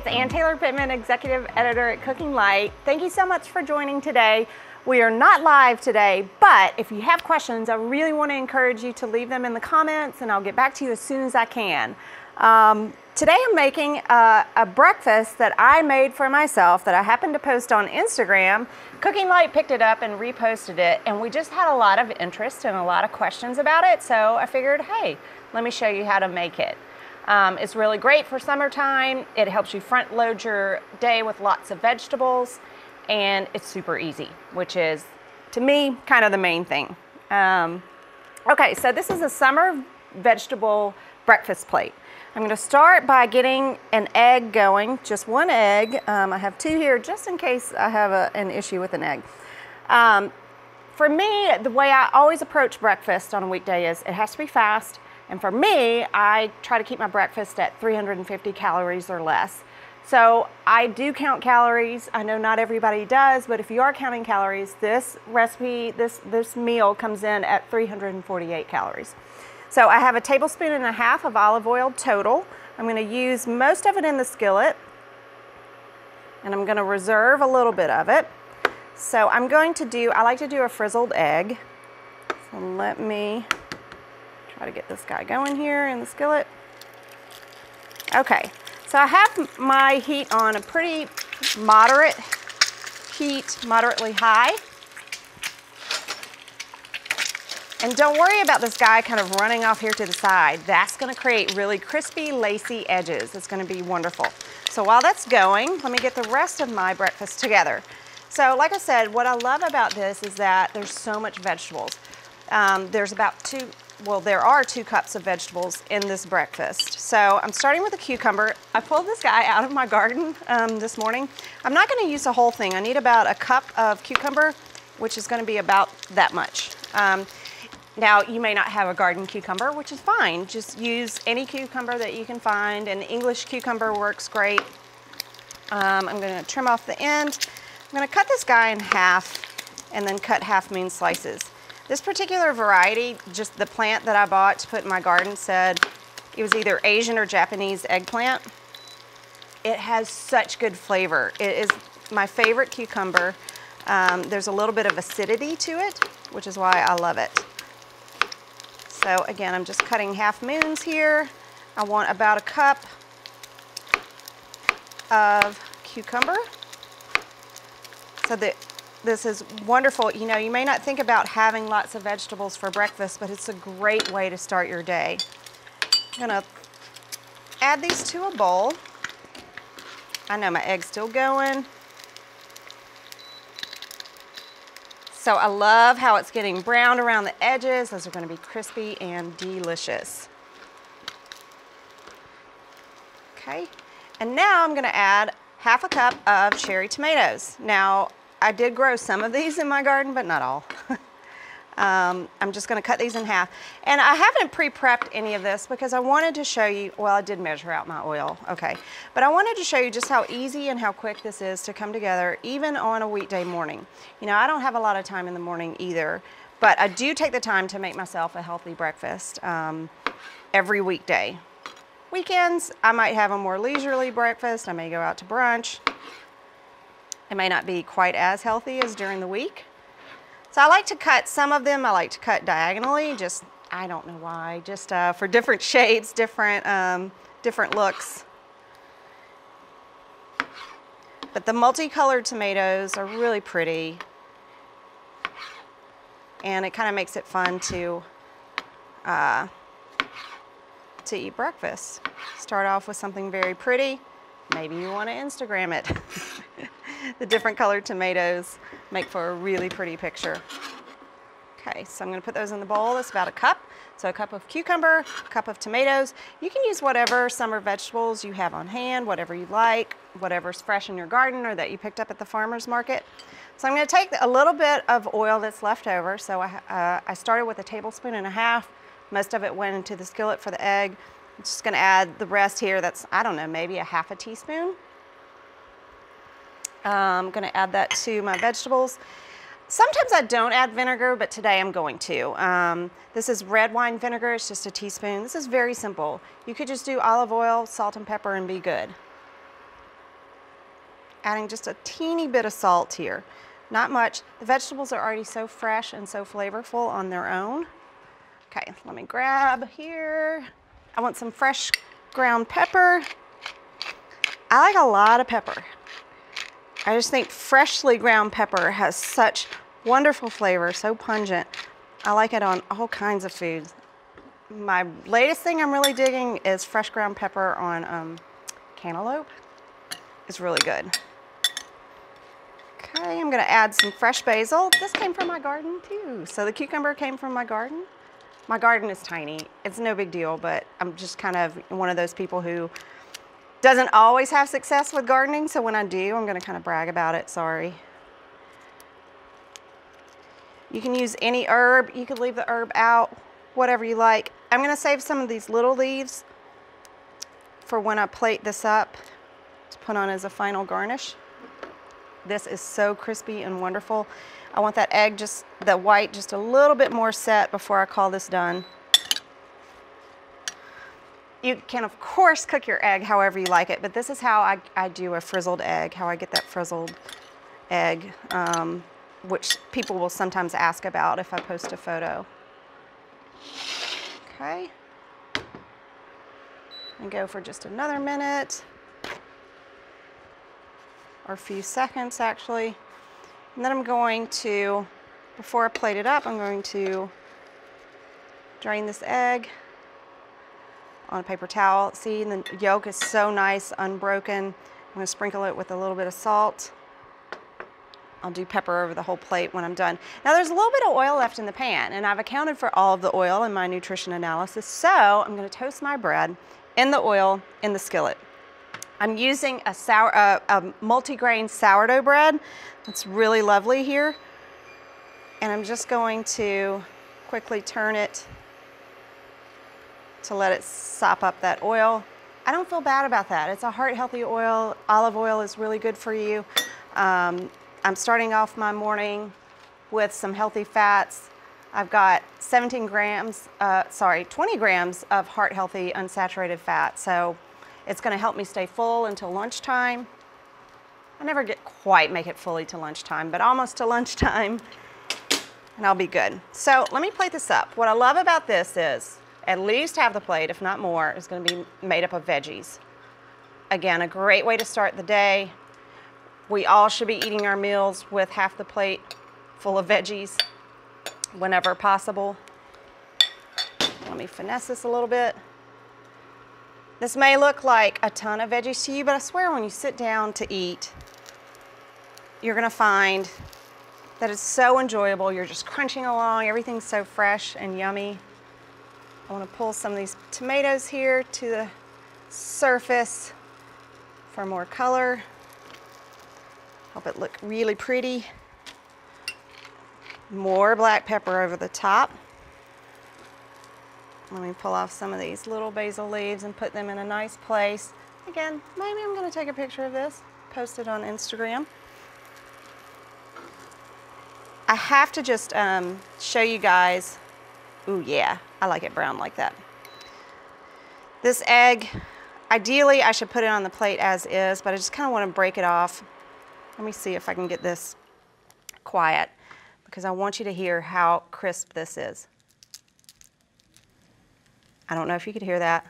it's Ann Taylor Pittman, Executive Editor at Cooking Light. Thank you so much for joining today. We are not live today, but if you have questions, I really want to encourage you to leave them in the comments and I'll get back to you as soon as I can. Today I'm making a breakfast that I made for myself that I happened to post on Instagram. Cooking Light picked it up and reposted it, and we just had a lot of interest and a lot of questions about it, so I figured, hey, let me show you how to make it. It's really great for summertime. It helps you front load your day with lots of vegetables, and it's super easy, which is, to me, kind of the main thing. Okay, so this is a summer vegetable breakfast plate. I'm going to start by getting an egg going, just one egg. I have two here just in case I have an issue with an egg. For me, the way I always approach breakfast on a weekday is it has to be fast. And for me, I try to keep my breakfast at 350 calories or less. So I do count calories. I know not everybody does, but if you are counting calories, this recipe, this meal comes in at 348 calories. So I have a tablespoon and a half of olive oil total. I'm going to use most of it in the skillet, and I'm going to reserve a little bit of it. So I'm going to do, I like to do a frizzled egg. So let me try to get this guy going here in the skillet. Okay, so I have my heat on a pretty moderate heat, moderately high. And don't worry about this guy kind of running off here to the side. That's going to create really crispy, lacy edges. It's going to be wonderful. So while that's going, let me get the rest of my breakfast together. So like I said, what I love about this is that there's so much vegetables. There are 2 cups of vegetables in this breakfast. So I'm starting with a cucumber. I pulled this guy out of my garden this morning. I'm not going to use the whole thing. I need about a cup of cucumber, which is going to be about that much. Now, you may not have a garden cucumber, which is fine. Just use any cucumber that you can find. An English cucumber works great. I'm going to trim off the end. I'm going to cut this guy in half and then cut half moon slices. This particular variety, just the plant that I bought to put in my garden, said it was either Asian or Japanese eggplant. It has such good flavor. It is my favorite cucumber. There's a little bit of acidity to it, which is why I love it. So again, I'm just cutting half moons here. I want about a cup of cucumber. So this is wonderful. You know, you may not think about having lots of vegetables for breakfast, but it's a great way to start your day. I'm gonna add these to a bowl. I know my egg's still going. So I love how it's getting browned around the edges. Those are going to be crispy and delicious. Okay, and now I'm going to add half a cup of cherry tomatoes. Now, I did grow some of these in my garden, but not all. I'm just going to cut these in half. And I haven't pre-prepped any of this because I wanted to show you, well, I did measure out my oil, okay. But I wanted to show you just how easy and how quick this is to come together, even on a weekday morning. You know, I don't have a lot of time in the morning either, but I do take the time to make myself a healthy breakfast every weekday. Weekends, I might have a more leisurely breakfast. I may go out to brunch. It may not be quite as healthy as during the week. So I like to cut some of them, I like to cut diagonally, just, I don't know why, just for different shapes, different looks. But the multicolored tomatoes are really pretty, and it kind of makes it fun to eat breakfast. Start off with something very pretty. Maybe you want to Instagram it. The different colored tomatoes make for a really pretty picture. Okay, so I'm going to put those in the bowl. That's about a cup. So a cup of cucumber, a cup of tomatoes. You can use whatever summer vegetables you have on hand, whatever you like, whatever's fresh in your garden or that you picked up at the farmer's market. So I'm going to take a little bit of oil that's left over. So I started with a tablespoon and a half. Most of it went into the skillet for the egg. I'm just going to add the rest here. That's, I don't know, maybe a half a teaspoon. I'm going to add that to my vegetables. Sometimes I don't add vinegar, but today I'm going to. This is red wine vinegar. It's just a teaspoon. This is very simple. You could just do olive oil, salt and pepper, and be good. adding just a teeny bit of salt here. Not much. The vegetables are already so fresh and so flavorful on their own. Okay, let me grab here. I want some fresh ground pepper. I like a lot of pepper. I just think freshly ground pepper has such wonderful flavor, so pungent. I like it on all kinds of foods. My latest thing I'm really digging is fresh ground pepper on cantaloupe. It's really good. Okay, I'm gonna add some fresh basil. This came from my garden too. So the cucumber came from my garden. My garden is tiny. It's no big deal, but I'm just kind of one of those people who doesn't always have success with gardening. So when I do, I'm gonna kind of brag about it, sorry. You can use any herb. You could leave the herb out, whatever you like. I'm gonna save some of these little leaves for when I plate this up to put on as a final garnish. This is so crispy and wonderful. I want that egg, just the white, just a little bit more set before I call this done. You can, of course, cook your egg however you like it, but this is how I do a frizzled egg, how I get that frizzled egg, which people will sometimes ask about if I post a photo. Okay. And go for just another minute, or a few seconds actually. And then I'm going to, before I plate it up, I'm going to drain this egg on a paper towel. See, the yolk is so nice, unbroken. I'm gonna sprinkle it with a little bit of salt. I'll do pepper over the whole plate when I'm done. Now there's a little bit of oil left in the pan, and I've accounted for all of the oil in my nutrition analysis, so I'm gonna toast my bread in the oil in the skillet. I'm using a multi-grain sourdough bread. It's really lovely here. And I'm just going to quickly turn it to let it sop up that oil. I don't feel bad about that. It's a heart-healthy oil. Olive oil is really good for you. I'm starting off my morning with some healthy fats. I've got 20 grams of heart-healthy unsaturated fat. So it's gonna help me stay full until lunchtime. I never quite make it fully to lunchtime, but almost to lunchtime, and I'll be good. So let me plate this up. What I love about this is at least half the plate, if not more, is gonna be made up of veggies. Again, a great way to start the day. We all should be eating our meals with half the plate full of veggies whenever possible. Let me finesse this a little bit. This may look like a ton of veggies to you, but I swear when you sit down to eat, you're gonna find that it's so enjoyable. You're just crunching along, everything's so fresh and yummy. I wanna pull some of these tomatoes here to the surface for more color. Help it look really pretty. More black pepper over the top. Let me pull off some of these little basil leaves and put them in a nice place. Again, maybe I'm gonna take a picture of this, post it on Instagram. I have to just show you guys, ooh yeah, I like it brown like that. This egg, ideally I should put it on the plate as is, but I just kinda wanna break it off. Let me see if I can get this quiet, because I want you to hear how crisp this is. I don't know if you could hear that.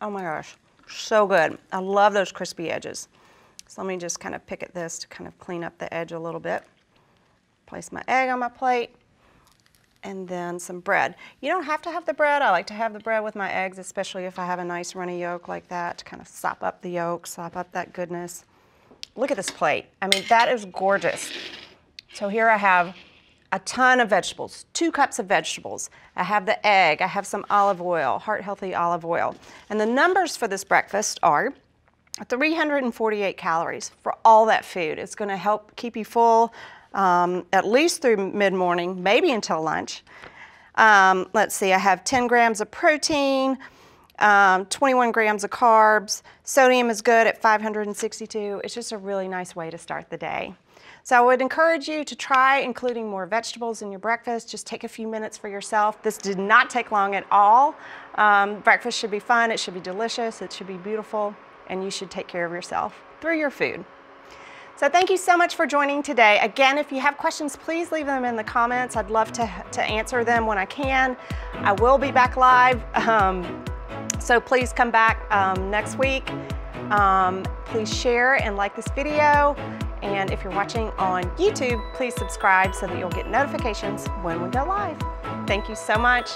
Oh my gosh, so good. I love those crispy edges. So let me just kind of pick at this to kind of clean up the edge a little bit. Place my egg on my plate, and then some bread. You don't have to have the bread. I like to have the bread with my eggs, especially if I have a nice runny yolk like that, to kind of sop up the yolk, sop up that goodness. Look at this plate. I mean, that is gorgeous. So here I have a ton of vegetables, 2 cups of vegetables. I have the egg, I have some olive oil, heart-healthy olive oil. And the numbers for this breakfast are 348 calories for all that food. It's gonna help keep you full at least through mid-morning, maybe until lunch. Let's see, I have 10 grams of protein, 21 grams of carbs. Sodium is good at 562. It's just a really nice way to start the day. So I would encourage you to try including more vegetables in your breakfast. Just take a few minutes for yourself. This did not take long at all. Breakfast should be fun, it should be delicious, it should be beautiful, and you should take care of yourself through your food. So thank you so much for joining today. Again, if you have questions, please leave them in the comments. I'd love to answer them when I can. I will be back live, so please come back next week. Please share and like this video. And if you're watching on YouTube, please subscribe so that you'll get notifications when we go live. Thank you so much.